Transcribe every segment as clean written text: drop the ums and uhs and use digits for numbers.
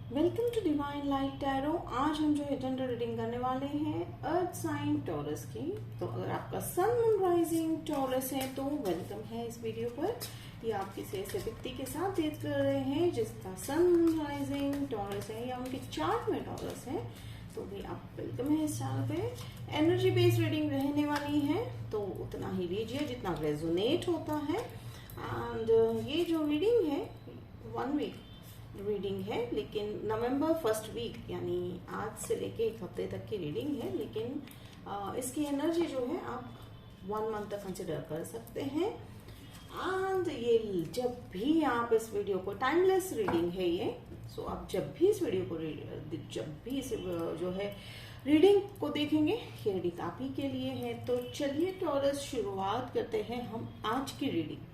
Welcome to divine light tarot. आज हम जो है जनरल रीडिंग करने वाले हैं अर्थ साइन टॉरस की। तो अगर आपका सन मून राइजिंग टॉरस है तो वेलकम है इस वीडियो पर। ये आप किसी ऐसे व्यक्ति के साथ डेट कर रहे हैं जिसका सन मून राइजिंग टॉरस है या उनके चार्ट में टॉरस है, तो भी आप वेलकम है इस चैनल पे। एनर्जी बेस्ड रीडिंग रहने वाली है, तो उतना ही लीजिए जितना रेजोनेट होता है। एंड ये जो रीडिंग है 1 वीक रीडिंग है, लेकिन नवंबर फर्स्ट वीक यानी आज से लेके 1 हफ्ते तक की रीडिंग है, लेकिन इसकी एनर्जी जो है आप 1 मंथ तक कंसिडर कर सकते हैं। एंड ये जब भी आप इस वीडियो को टाइमलेस रीडिंग है ये, सो आप जब भी इस वीडियो को जब भी इस जो है रीडिंग को देखेंगे ये रीडिंग आप ही के लिए है। तो चलिए टॉरस शुरुआत करते हैं हम आज की रीडिंग।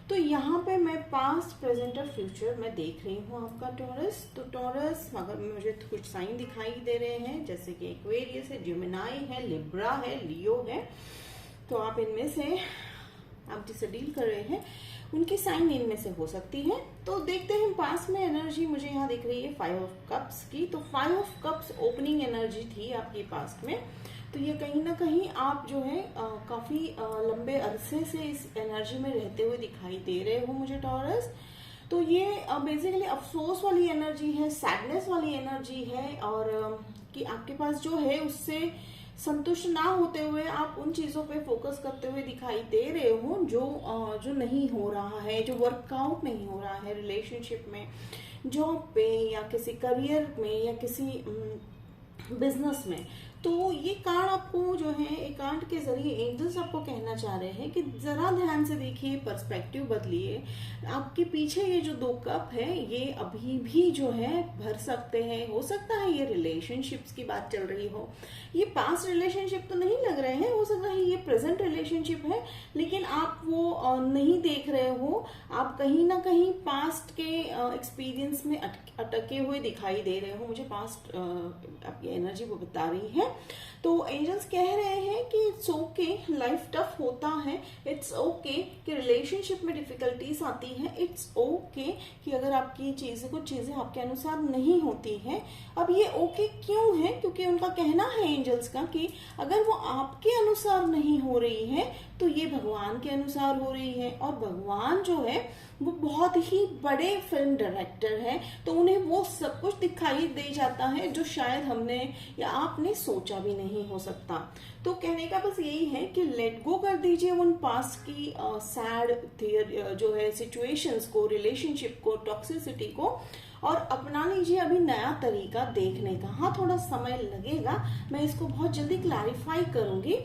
तो यहाँ पे मैं पास्ट प्रेजेंट और फ्यूचर में देख रही हूँ आपका टॉरस। तो टॉरस अगर मुझे तो कुछ साइन दिखाई दे रहे हैं जैसे कि एक्वेरियस है, जिमिनाई है, लिब्रा है, लियो है। तो आप इनमें से आप जिसे डील कर रहे हैं उनकी साइन इनमें से हो सकती है। तो देखते हैं पास में एनर्जी मुझे यहाँ दिख रही है 5 ऑफ कप्स की। तो 5 ऑफ कप्स ओपनिंग एनर्जी थी आपके पास्ट में। तो ये कहीं ना कहीं आप जो है काफी लंबे अरसे से इस एनर्जी में रहते हुए दिखाई दे रहे हो मुझे टॉरस। तो ये बेसिकली अफसोस वाली एनर्जी है, सैडनेस वाली एनर्जी है, और कि आपके पास जो है उससे संतुष्ट ना होते हुए आप उन चीजों पे फोकस करते हुए दिखाई दे रहे हो जो नहीं हो रहा है, जो वर्कआउट नहीं हो रहा है रिलेशनशिप में, जॉब पे या किसी करियर में या किसी बिजनेस में। तो ये कार्ड आपको जो है एक कार्ड के जरिए एंजल्स आपको कहना चाह रहे हैं कि जरा ध्यान से देखिए, पर्सपेक्टिव बदलिए। आपके पीछे ये जो 2 कप है ये अभी भी जो है भर सकते हैं। हो सकता है ये रिलेशनशिप्स की बात चल रही हो, ये पास्ट रिलेशनशिप तो नहीं लग रहे हैं, हो सकता है ये प्रेजेंट रिलेशनशिप है, लेकिन आप वो नहीं देख रहे हो। आप कहीं ना कहीं पास्ट के एक्सपीरियंस में अटके हुए दिखाई दे रहे हो, मुझे पास्ट आपकी एनर्जी वो बता रही है। तो एंजल्स कह रहे हैं कि इट्स ओके, लाइफ टफ होता है, इट्स ओके कि रिलेशनशिप में डिफिकल्टीज आती है, इट्स ओके कि अगर आपकी कुछ चीजें आपके अनुसार नहीं होती हैं। अब ये ओके क्यों है? क्योंकि उनका कहना है एंजल्स का कि अगर वो आपके अनुसार नहीं हो रही है तो ये भगवान के अनुसार हो रही है, और भगवान जो है वो बहुत ही बड़े फिल्म डायरेक्टर है, तो उन्हें वो सब कुछ दिखाई दे जाता है जो शायद हमने या आपने सोचा भी नहीं हो सकता। तो कहने का बस यही है कि लेट गो कर दीजिए उन पास्ट की सैड जो है सिचुएशंस को, रिलेशनशिप को, टॉक्सिसिटी को, और अपना लीजिए अभी नया तरीका देखने का। हाँ, थोड़ा समय लगेगा, मैं इसको बहुत जल्दी क्लैरिफाई करूंगी।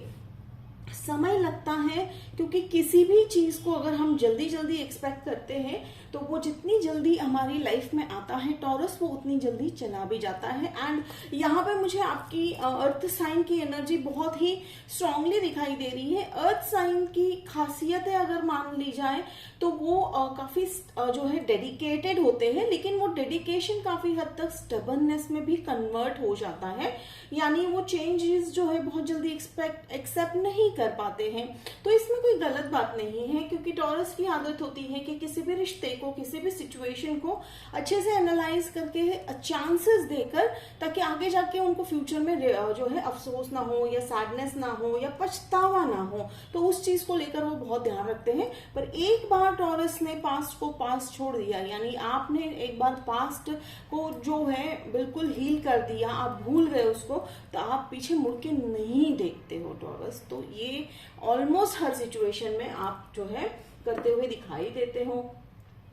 समय लगता है क्योंकि किसी भी चीज को अगर हम जल्दी जल्दी एक्सपेक्ट करते हैं तो वो जितनी जल्दी हमारी लाइफ में आता है टॉरस, वो उतनी जल्दी चला भी जाता है। एंड यहाँ पे मुझे आपकी अर्थ साइन की एनर्जी बहुत ही स्ट्रांगली दिखाई दे रही है। अर्थ साइन की खासियत है अगर मान ली जाए तो वो काफी जो है डेडिकेटेड होते हैं, लेकिन वो डेडिकेशन काफी हद तक स्टबर्ननेस में भी कन्वर्ट हो जाता है, यानी वो चेंजेस जो है बहुत जल्दी एक्सेप्ट नहीं कर पाते हैं। तो इसमें कोई गलत बात नहीं है, क्योंकि टॉरस की आदत होती है कि किसी भी रिश्ते को, किसी भी सिचुएशन को अच्छे से एनालाइज करके चांसेस देकर, ताकि आगे जाके उनको फ्यूचर में जो है अफसोस ना हो या सैडनेस ना हो या पछतावा ना हो, तो उस चीज को लेकर वो बहुत ध्यान रखते हैं। पर एक बार टॉरस ने पास्ट को पास्ट छोड़ दिया, यानी आपने एक बार पास्ट को जो है बिल्कुल हील कर दिया, आप भूल गए उसको, तो आप पीछे मुड़ के नहीं देखते हो टॉरस। तो ये ऑलमोस्ट हर सिचुएशन में आप जो है करते हुए दिखाई देते हो।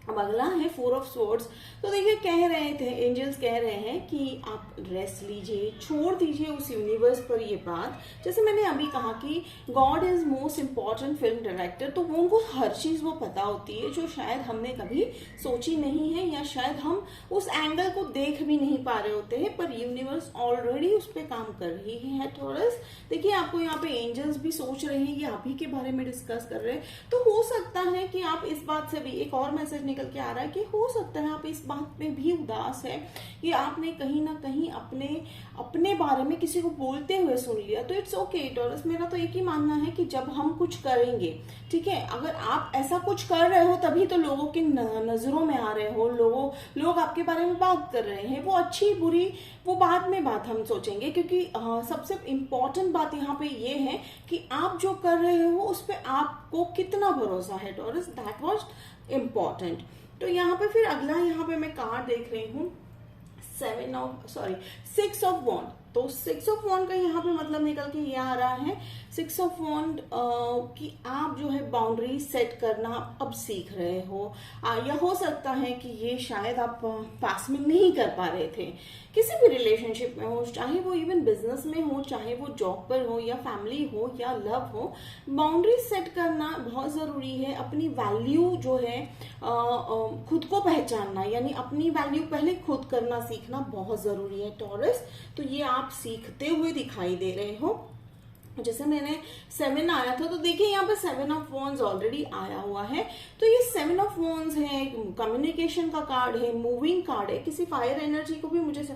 अब अगला है 4 ऑफ स्वॉर्ड्स। तो देखिए कह रहे थे एंजल्स कह रहे हैं कि आप रेस्ट लीजिए, छोड़ दीजिए उस यूनिवर्स पर ये बात। जैसे मैंने अभी कहा कि God is most important film director, तो वो उनको हर चीज वो पता होती है जो शायद हमने कभी सोची नहीं है, या शायद हम उस एंगल को देख भी नहीं पा रहे होते हैं, पर यूनिवर्स ऑलरेडी उस पर काम कर रही है टॉरस। देखिए आपको यहाँ पे एंजल्स भी सोच रहे हैं, ये आप ही के बारे में डिस्कस कर रहे हैं। तो हो सकता है कि आप इस बात से भी एक और मैसेज निकल के आ रहा है कि हो सकता है आप इस बात में भी उदास है कि आपने कहीं ना कहीं अपने बारे में किसी को बोलते हुए सुन लिया। तो इट्स ओके टॉरस, मेरा तो एक ही मानना है कि जब हम कुछ करेंगे, ठीक है, अगर आप ऐसा कुछ कर रहे हो तभी तो लोगों की नजरों में आ रहे हो, लोग आपके बारे में बात कर रहे हैं। वो अच्छी बुरी वो बाद में बात हम सोचेंगे, क्योंकि सबसे इम्पोर्टेंट बात यहाँ पे ये है कि आप जो कर रहे हो उस पर आपको कितना भरोसा है टॉरस, दैट वाज इम्पोर्टेंट। तो यहाँ पे फिर अगला यहाँ पे मैं कार्ड देख रही हूँ 6 ऑफ वॉन्ड। तो 6 ऑफ वॉन्ड का यहाँ पे मतलब निकल के ये आ रहा है 6 ऑफ वॉन्ड कि आप जो है बाउंड्री सेट करना अब सीख रहे हो, या हो सकता है कि ये शायद आप पास में नहीं कर पा रहे थे। किसी भी रिलेशनशिप में हो, चाहे वो इवन बिजनेस में हो, चाहे वो जॉब पर हो या फैमिली हो या लव हो, बाउंड्री सेट करना बहुत जरूरी है। अपनी वैल्यू जो है खुद को पहचानना, यानी अपनी वैल्यू पहले खुद करना सीखना बहुत जरूरी है टॉरस। तो ये आप सीखते हुए दिखाई दे रहे हो। जैसे मैंने 7 आया था, तो देखिए यहाँ पे 7 ऑफ वॉन्ड्स ऑलरेडी आया हुआ है। तो ये 7 ऑफ वॉन्ड्स है, कम्युनिकेशन का कार्ड है, मूविंग कार्ड है। किसी फायर एनर्जी को भी मुझे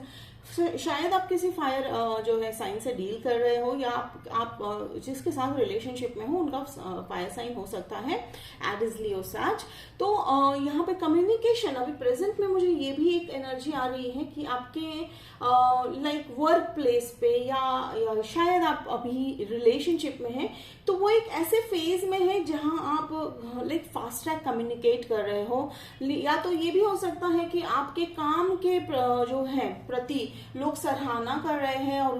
शायद आप किसी फायर जो है साइन से डील कर रहे हो, या आप जिसके साथ रिलेशनशिप में हो उनका फायर साइन हो सकता है, एरिस, लियो, सैज। तो यहाँ पे कम्युनिकेशन अभी प्रेजेंट में मुझे ये भी एक एनर्जी आ रही है कि आपके लाइक वर्क प्लेस पे या शायद आप अभी रिलेशनशिप में हैं, तो वो एक ऐसे फेज में है जहां आप लाइक फास्ट ट्रैक कम्युनिकेट कर रहे हो। या तो ये भी हो सकता है कि आपके काम के जो है प्रति लोग सराहना कर रहे हैं, और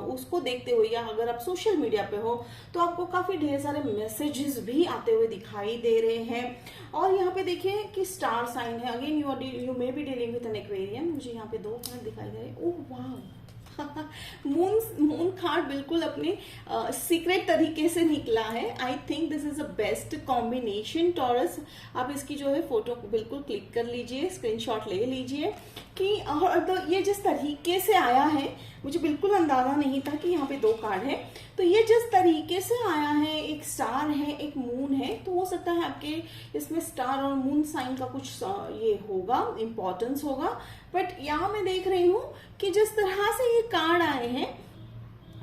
उसको देखते हुए, या अगर आप सोशल मीडिया पे हो तो आपको काफी ढेर सारे मैसेजेस भी आते हुए दिखाई दे रहे हैं। और यहाँ पे देखिए कि स्टार साइन है, again you may be dealing with an aquarium. मुझे यहाँ पे 2 कार्ड दिखाई दे रहे हैं। ओह वाह मून कार्ड बिल्कुल अपने सीक्रेट तरीके से निकला है। I think this is a best combination taurus. आप इसकी जो है फोटो बिल्कुल क्लिक कर लीजिए, स्क्रीनशॉट ले लीजिए कि तो ये जिस तरीके से आया है, मुझे बिल्कुल अंदाजा नहीं था कि यहाँ पे 2 कार्ड है। तो ये जिस तरीके से आया है, एक स्टार है, एक मून है, तो हो सकता है आपके इसमें स्टार और मून साइन का कुछ ये होगा, इंपॉर्टेंस होगा। बट यहाँ मैं देख रही हूँ कि जिस तरह से ये कार्ड आए हैं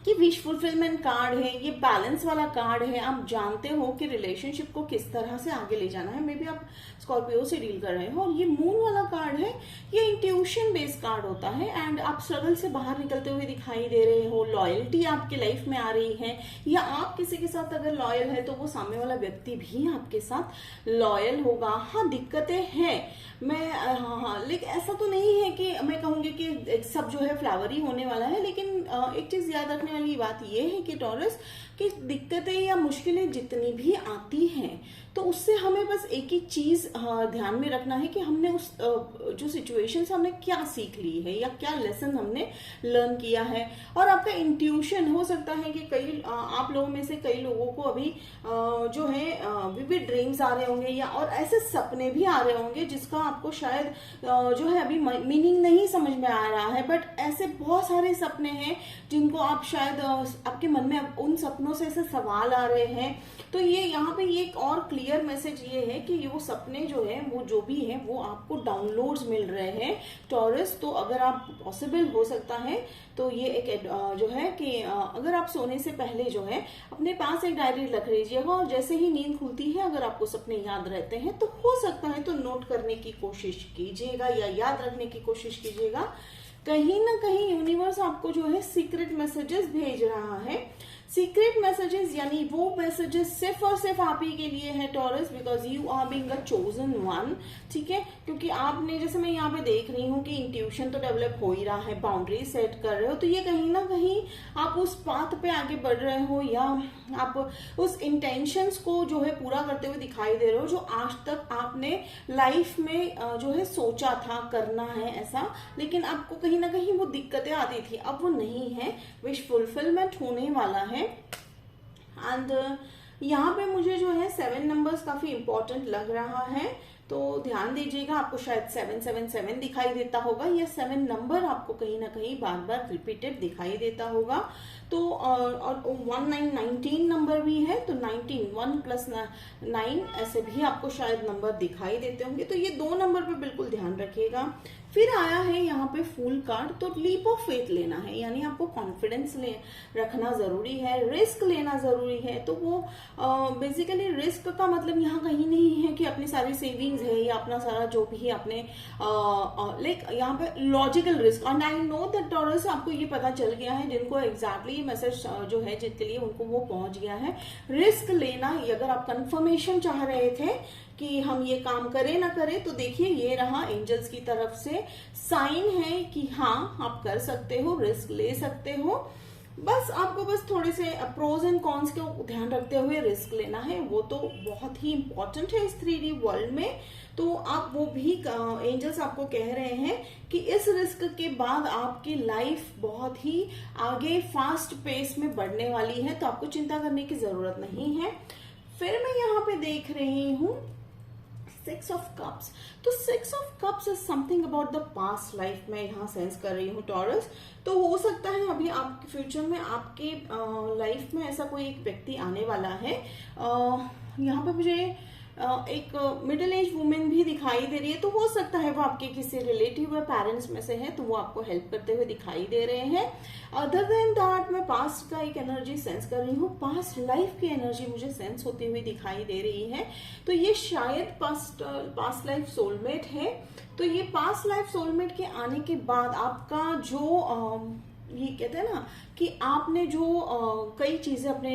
कि विश फुलफिलमेंट कार्ड है, ये बैलेंस वाला कार्ड है। आप जानते हो कि रिलेशनशिप को किस तरह से आगे ले जाना है। मे बी आप स्कॉर्पियो से डील कर रहे हो, और ये मून वाला कार्ड है, ये इंट्यूशन बेस्ड कार्ड होता है। एंड आप स्ट्रगल से बाहर निकलते हुए दिखाई दे रहे हो, लॉयल्टी आपके लाइफ में आ रही है, या आप किसी के साथ अगर लॉयल है तो वो सामने वाला व्यक्ति भी आपके साथ लॉयल होगा। हाँ, दिक्कतें हैं, हाँ, लेकिन ऐसा तो नहीं है कि मैं कहूंगी कि सब जो है फ्लावरी होने वाला है। लेकिन एक चीज याद रखने वाली बात यह है कि टॉरस कि दिक्कतें या मुश्किलें जितनी भी आती हैं, तो उससे हमें बस एक ही चीज ध्यान में रखना है कि हमने उस जो सिचुएशन से हमने क्या सीख ली है, या क्या लेसन हमने लर्न किया है। और आपका इंट्यूशन, हो सकता है कि कई आप लोगों में से कई लोगों को अभी जो है विविड ड्रीम्स आ रहे होंगे, या और ऐसे सपने भी आ रहे होंगे जिसका आपको शायद जो है अभी मीनिंग नहीं समझ में आ रहा है। बट ऐसे बहुत सारे सपने हैं जिनको आप शायद आपके मन में उन सपनों से ऐसे सवाल आ रहे हैं। तो ये यहाँ पे ये एक और क्लियर मैसेज ये है कि वो सपने जो है, वो जो भी है, वो आपको डाउनलोड्स मिल रहे हैं टॉरस। तो अगर आप पॉसिबल हो सकता है तो ये एक जो है कि अगर आप सोने से पहले जो है अपने पास एक डायरी रख लीजिएगा, और जैसे ही नींद खुलती है अगर आपको सपने याद रहते हैं तो हो सकता है तो नोट करने की कोशिश कीजिएगा या याद रखने की कोशिश कीजिएगा। कहीं ना कहीं यूनिवर्स आपको जो है सीक्रेट मैसेजेस भेज रहा है। सीक्रेट मैसेजेस यानी वो मैसेजेस सिर्फ और सिर्फ आप ही के लिए है Taurus, because you are being a chosen one. ठीक है, क्योंकि आपने, जैसे मैं यहाँ पे देख रही हूँ कि इंट्यूशन तो डेवलप हो ही रहा है, बाउंड्री सेट कर रहे हो, तो ये कहीं ना कहीं आप उस पाथ पे आगे बढ़ रहे हो, या आप उस इंटेंशंस को जो है पूरा करते हुए दिखाई दे रहे हो जो आज तक आपने लाइफ में जो है सोचा था करना है ऐसा, लेकिन आपको कहीं ना कहीं वो दिक्कतें आती थी, अब वो नहीं है। विश फुलफिलमेंट होने वाला है। एंड यहाँ पे मुझे जो है 7 नंबर्स काफी इंपॉर्टेंट लग रहा है। तो ध्यान दीजिएगा, आपको शायद 777 दिखाई देता होगा, या 7 नंबर आपको कहीं ना कहीं बार बार रिपीटेड दिखाई देता होगा। तो और 19 नंबर भी है, तो 19 1 + 9 ऐसे भी आपको शायद नंबर दिखाई देते होंगे। तो ये 2 नंबर पे बिल्कुल ध्यान रखिएगा। फिर आया है यहाँ पे फूल कार्ड, तो लीप ऑफ फेथ लेना है, यानी आपको कॉन्फिडेंस रखना जरूरी है, रिस्क लेना जरूरी है। तो वो बेसिकली रिस्क का मतलब यहाँ कहीं नहीं है कि अपनी सारी सेविंग्स है या अपना सारा जो भी आपने लाइक यहाँ पे logical risk. And I know that taurus, आपको ये पता चल गया है, जिनको एग्जैक्टली मैसेज जो है जिनके लिए उनको वो पहुंच गया है। रिस्क लेना, अगर आप कंफर्मेशन चाह रहे थे कि हम ये काम करें ना करें, तो देखिए ये रहा एंजल्स की तरफ से साइन है कि हाँ आप कर सकते हो, रिस्क ले सकते हो। बस आपको बस थोड़े से प्रोज एंड कॉन्स को ध्यान रखते हुए रिस्क लेना है, वो तो बहुत ही इंपॉर्टेंट है इस 3D वर्ल्ड में। तो आप वो भी एंजल्स आपको कह रहे हैं कि इस रिस्क के बाद आपकी लाइफ बहुत ही आगे फास्ट पेस में बढ़ने वाली है, तो आपको चिंता करने की जरूरत नहीं है। फिर मैं यहाँ पे देख रही हूँ 6 ऑफ कप्स, तो 6 of cups is something about the past life, मैं यहाँ सेंस कर रही हूँ टॉरस। तो हो सकता है अभी आपके फ्यूचर में आपके लाइफ में ऐसा कोई एक व्यक्ति आने वाला है। यहाँ पे मुझे एक मिडिल एज वुमेन भी दिखाई दे रही है, तो हो सकता है वो आपके किसी रिलेटिव या पेरेंट्स में से है, तो वो आपको हेल्प करते हुए दिखाई दे रहे हैं। अदर देन दैट मैं पास्ट का एक एनर्जी सेंस कर रही हूँ, पास्ट लाइफ की एनर्जी मुझे सेंस होती हुई दिखाई दे रही है। तो ये शायद पास्ट लाइफ सोलमेट है। तो ये पास्ट लाइफ सोलमेट के आने के बाद आपका जो ये कहते हैं ना कि आपने जो कई चीजें अपने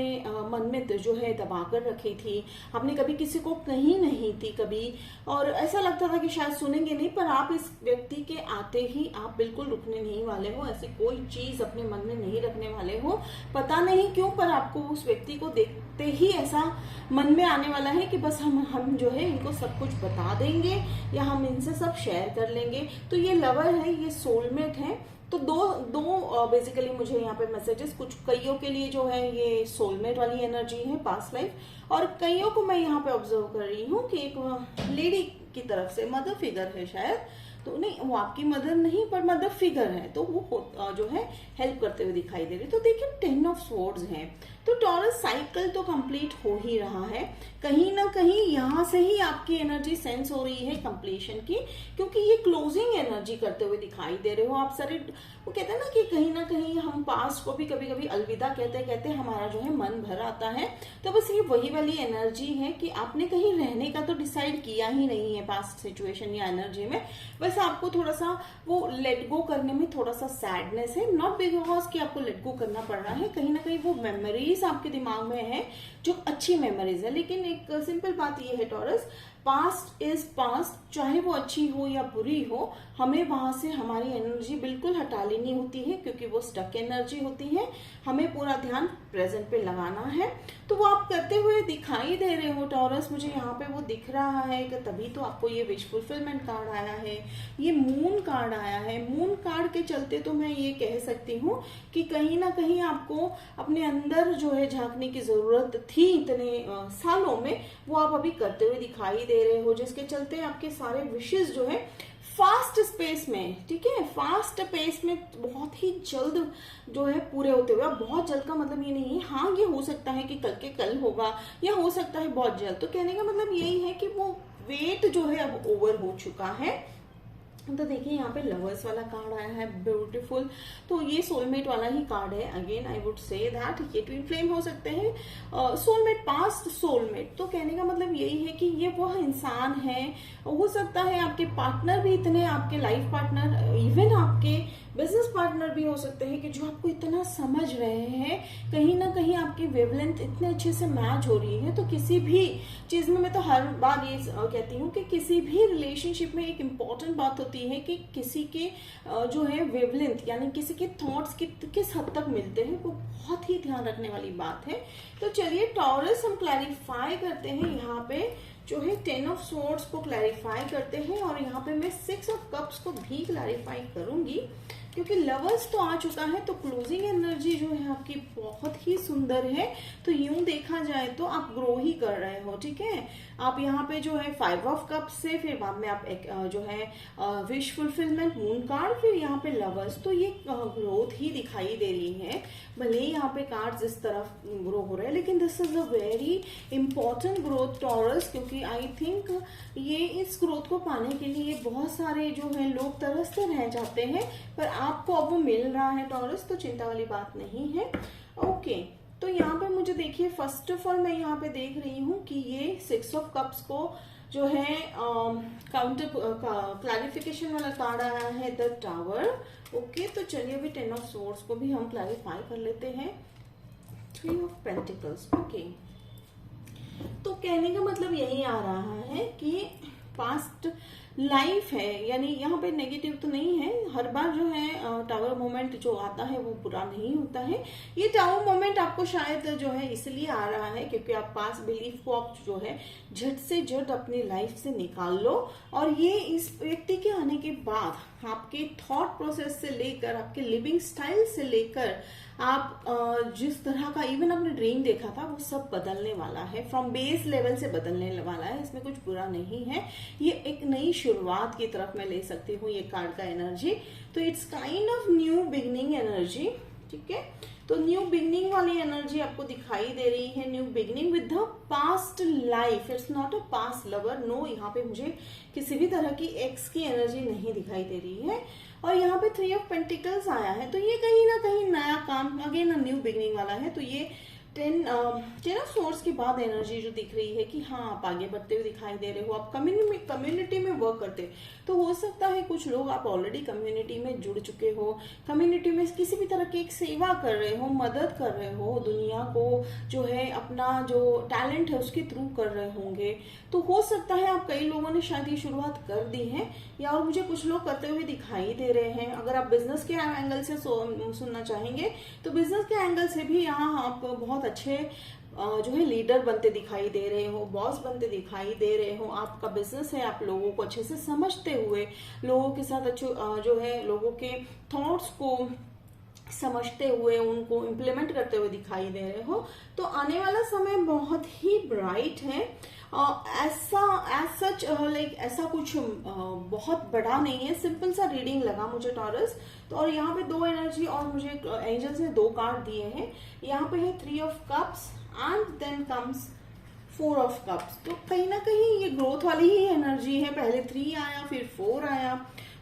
मन में जो है दबा कर रखी थी, आपने कभी किसी को कही नहीं थी कभी, और ऐसा लगता था कि शायद सुनेंगे नहीं, पर आप इस व्यक्ति के आते ही आप बिल्कुल रुकने नहीं वाले हो, ऐसी कोई चीज अपने मन में नहीं रखने वाले हो। पता नहीं क्यों, पर आपको उस व्यक्ति को देखते ही ऐसा मन में आने वाला है कि बस हम जो है इनको सब कुछ बता देंगे या हम इनसे सब शेयर कर लेंगे। तो ये लवर है, ये सोलमेट है। तो दो बेसिकली मुझे यहाँ पे मैसेजेस, कुछ कईयों के लिए जो है ये सोलमेट वाली एनर्जी है पास्ट लाइफ, और कईयों को मैं यहाँ पे ऑब्जर्व कर रही हूँ कि एक लेडी की तरफ से मदर फिगर है शायद, तो नहीं वो आपकी मदर नहीं पर मदर फिगर है, तो वो जो है हेल्प करते हुए दिखाई दे रही। तो देखिए 10 ऑफ स्वॉर्ड्स है, तो टॉरस साइकिल तो कंप्लीट हो ही रहा है, कहीं ना कहीं यहाँ से ही आपकी एनर्जी सेंस हो रही है कंप्लीशन की, क्योंकि ये क्लोजिंग एनर्जी करते हुए दिखाई दे रहे हो आप सारे। वो कहते हैं ना कि कहीं ना कहीं हम पास्ट को भी कभी कभी अलविदा कहते कहते हमारा जो है मन भर आता है। तो बस ये वही वाली एनर्जी है कि आपने कहीं रहने का तो डिसाइड किया ही नहीं है पास्ट सिचुएशन या एनर्जी में, बस आपको थोड़ा सा वो लेट गो करने में थोड़ा सा सैडनेस है, नॉट बिकॉज कि आपको लेट गो करना पड़ रहा है, कहीं ना कहीं वो मेमोरीज आपके दिमाग में है जो अच्छी मेमोरीज है। लेकिन एक सिंपल बात ये है टॉरस, पास्ट इज पास्ट, चाहे वो अच्छी हो या बुरी हो, हमें वहां से हमारी एनर्जी बिल्कुल हटा लेनी होती है, क्योंकि वो स्टक एनर्जी होती है। हमें पूरा ध्यान प्रेजेंट पे लगाना है, तो वो आप करते हुए दिखाई दे रहे हो टॉरस, मुझे यहाँ पे वो दिख रहा है कि तभी तो आपको ये विश फुलफिलमेंट कार्ड आया है, ये मून कार्ड आया है। मून कार्ड के चलते तो मैं ये कह सकती हूँ कि कहीं ना कहीं आपको अपने अंदर जो है झांकने की जरूरत थी इतने सालों में, वो आप अभी करते हुए दिखाई दे रहे हो, जिसके चलते आपके सारे विशेष जो है फास्ट स्पेस में, ठीक है, फास्ट पेस में बहुत ही जल्द जो है पूरे होते हुए। अब बहुत जल्द का मतलब ये नहीं है, हाँ ये हो सकता है कि कल के कल होगा, या हो सकता है बहुत जल्द। तो कहने का मतलब यही है कि वो वेट जो है अब ओवर हो चुका है। तो देखिए यहाँ पे लवर्स वाला कार्ड आया है, ब्यूटीफुल, तो ये सोलमेट वाला ही कार्ड है। Again I would say that ये ट्विन फ्लेम हो सकते हैं, सोलमेट, पास्ट सोलमेट। तो कहने का मतलब यही है कि ये वह इंसान है, हो सकता है आपके पार्टनर भी इतने, आपके लाइफ पार्टनर, इवन आपके बिजनेस पार्टनर भी हो सकते हैं कि जो आपको इतना समझ रहे हैं, कहीं ना कहीं आपकी वेवलेंथ इतने अच्छे से मैच हो रही है। तो किसी भी चीज में, मैं तो हर बार ये कहती हूँ कि किसी भी रिलेशनशिप में एक इम्पॉर्टेंट बात होती है कि किसी के जो है वेवलेंथ, यानी किसी के थॉट्स किस हद तक मिलते हैं, वो बहुत ही ध्यान रखने वाली बात है। तो चलिए टॉरस हम क्लैरिफाई करते हैं यहाँ पे जो है 10 ऑफ स्वॉर्ड्स को क्लैरिफाई करते हैं, और यहाँ पे मैं 6 ऑफ कप्स को भी क्लैरिफाई करूंगी, क्योंकि लवर्स तो आ चुका है, तो क्लोजिंग एनर्जी जो है आपकी बहुत ही सुंदर है। तो यूं देखा जाए तो आप ग्रो ही कर रहे हो, ठीक है। आप यहाँ पे जो है 5 ऑफ कप्स से, फिर बाद में आप एक जो है विश फुलफिलमेंट, मून कार्ड, फिर यहाँ पे लवर्स, तो ये ग्रोथ ही दिखाई दे रही है। भले ही यहाँ पे कार्ड्स इस तरफ ग्रो हो रहे हैं, लेकिन this is a very important growth taurus, क्योंकि आई थिंक ये इस ग्रोथ को पाने के लिए बहुत सारे जो है लोग तरसते रह जाते हैं, पर आपको अब वो मिल रहा है टॉरस, तो चिंता वाली बात नहीं है। ओके, तो यहाँ पे मुझे देखिए, फर्स्ट ऑफ ऑल मैं यहाँ पे देख रही हूँ कि ये 6 ऑफ कप्स को जो है काउंटर क्लैरिफिकेशन वाला कार्ड आया है, द टावर। ओके, तो चलिए अभी 10 ऑफ स्वॉर्ड्स को भी हम क्लैरिफाई कर लेते हैं। 3 ऑफ पेंटिकल्स। ओके, तो कहने का मतलब यही आ रहा है कि पास्ट लाइफ है, यानी यहाँ पे नेगेटिव तो नहीं है। हर बार जो है टावर मोमेंट जो आता है वो बुरा नहीं होता है। ये टावर मोमेंट आपको शायद जो है इसलिए आ रहा है क्योंकि आप पास्ट बिलीफ को आप जो है झट से झट अपनी लाइफ से निकाल लो, और ये इस व्यक्ति के आने के बाद आपके थॉट प्रोसेस से लेकर, आपके लिविंग स्टाइल से लेकर, आप जिस तरह का इवन आपने ड्रीम देखा था वो सब बदलने वाला है, फ्रॉम बेस लेवल से बदलने वाला है। इसमें कुछ बुरा नहीं है, ये एक नई शुरुआत की तरफ मैं ले सकती हूँ ये कार्ड का एनर्जी। तो it's kind of new beginning energy, ठीक है। तो न्यू बिगनिंग वाली एनर्जी आपको दिखाई दे रही है, new beginning with the past life. It's not a past lover, no, यहाँ पे मुझे किसी भी तरह की एक्स की एनर्जी नहीं दिखाई दे रही है। और यहाँ पे 3 ऑफ पेंटिकल्स आया है, तो ये कहीं ना कहीं नया काम, अगेन न्यू बिगनिंग वाला है। तो ये 10 ऑफ स्वॉर्ड्स के बाद एनर्जी जो दिख रही है कि हाँ आप आगे बढ़ते हुए दिखाई दे रहे हो, आप कम्युनिटी में वर्क करते, तो हो सकता है कुछ लोग आप ऑलरेडी कम्युनिटी में जुड़ चुके हो, कम्युनिटी में किसी भी तरह की एक सेवा कर रहे हो, मदद कर रहे हो, दुनिया को जो है अपना जो टैलेंट है उसके थ्रू कर रहे होंगे। तो हो सकता है आप कई लोगों ने शायद ये शुरुआत कर दी है, या और मुझे कुछ लोग करते हुए दिखाई दे रहे हैं। अगर आप बिजनेस के एंगल से सुनना चाहेंगे तो बिजनेस के एंगल से भी यहाँ आप बहुत अच्छे जो है लीडर बनते दिखाई दे रहे हो, बॉस बनते दिखाई दे रहे हो। आपका बिजनेस है, आप लोगों को अच्छे से समझते हुए, लोगों के साथ अच्छे जो है लोगों के थॉट्स को समझते हुए उनको इम्प्लीमेंट करते हुए दिखाई दे रहे हो। तो आने वाला समय बहुत ही ब्राइट है। ऐसा कुछ बहुत बड़ा नहीं है, सिंपल सा रीडिंग लगा मुझे टॉरस। तो और यहाँ पे 2 एनर्जी और मुझे एंजल्स ने 2 कार्ड दिए हैं। यहाँ पे है 3 of cups and then comes 4 of cups. तो कहीं ना कहीं ये ग्रोथ वाली ही एनर्जी है, पहले 3 आया फिर 4 आया,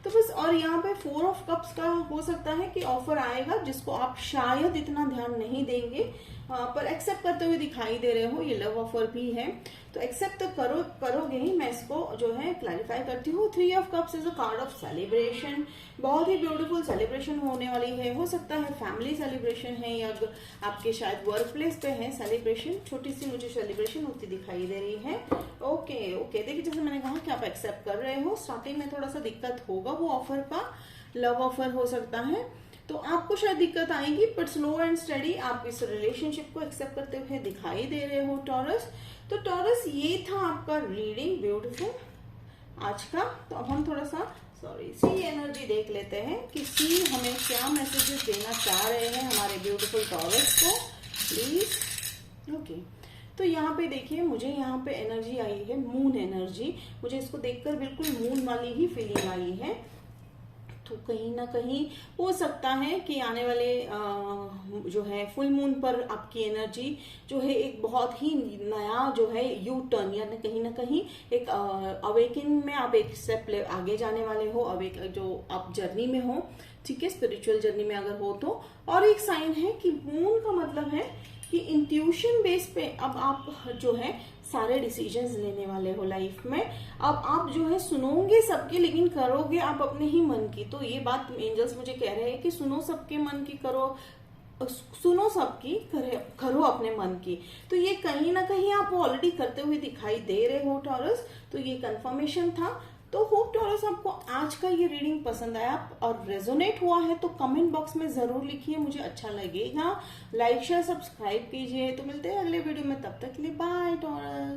तो बस। और यहाँ पे 4 ऑफ कप्स का हो सकता है कि ऑफर आएगा जिसको आप शायद इतना ध्यान नहीं देंगे, पर एक्सेप्ट करते हुए दिखाई दे रहे हो। ये लव ऑफर भी है, तो एक्सेप्ट तो करोगे ही। मैं इसको जो है क्लैरिफाई करती हूँ। 3 of cups is a card of celebration, बहुत ही ब्यूटीफुल सेलिब्रेशन होने वाली है। हो सकता है फैमिली सेलिब्रेशन है, या आपके शायद वर्क प्लेस पे है सेलिब्रेशन, छोटी सी मुझे सेलिब्रेशन होती दिखाई दे रही है। ओके ओके, देखिए जैसे मैंने कहा कि आप एक्सेप्ट कर रहे हो। स्टार्टिंग में थोड़ा सा दिक्कत होगा वो ऑफर का, लव ऑफर हो सकता है, तो आपको शायद दिक्कत आएगी, बट स्लो एंड स्टडी आप इस रिलेशनशिप को एक्सेप्ट करते हुए दिखाई दे रहे हो टॉरस। तो टॉरस ये था आपका रीडिंग, ब्यूटीफुल आज का। तो अब हम थोड़ा सा सी एनर्जी देख लेते हैं कि सी हमें क्या मैसेजेस देना चाह रहे हैं हमारे ब्यूटीफुल टॉरस को, प्लीज। ओके, तो यहाँ पे देखिए मुझे यहाँ पे एनर्जी आई है मून एनर्जी। मुझे इसको देखकर बिल्कुल मून वाली ही फीलिंग आई है। तो कहीं ना कहीं हो सकता है कि आने वाले जो है फुल मून पर आपकी एनर्जी जो है एक बहुत ही नया जो है यू टर्न, यानी कहीं ना कहीं एक अवेकिंग में आप एक स्टेप आगे जाने वाले हो, अवेक जो आप जर्नी में हो, ठीक है, स्पिरिचुअल जर्नी में अगर हो तो। और एक साइन है कि मून का मतलब है कि इंट्यूशन बेस पे अब आप जो है सारे डिसीजंस लेने वाले हो लाइफ में। अब आप जो है सुनोगे सबके, लेकिन करोगे आप अपने ही मन की। तो ये बात एंजल्स मुझे कह रहे हैं कि सुनो सबके मन की, सुनो सबकी, करो अपने मन की। तो ये कहीं ना कहीं आप ऑलरेडी करते हुए दिखाई दे रहे हो टॉरस। तो ये कंफर्मेशन था। तो होप टॉरस आपको आज का ये रीडिंग पसंद आया और रेजोनेट हुआ है तो कमेंट बॉक्स में जरूर लिखिए, मुझे अच्छा लगेगा। लाइक शेयर सब्सक्राइब कीजिए। तो मिलते हैं अगले वीडियो में, तब तक के लिए बाय टॉरस।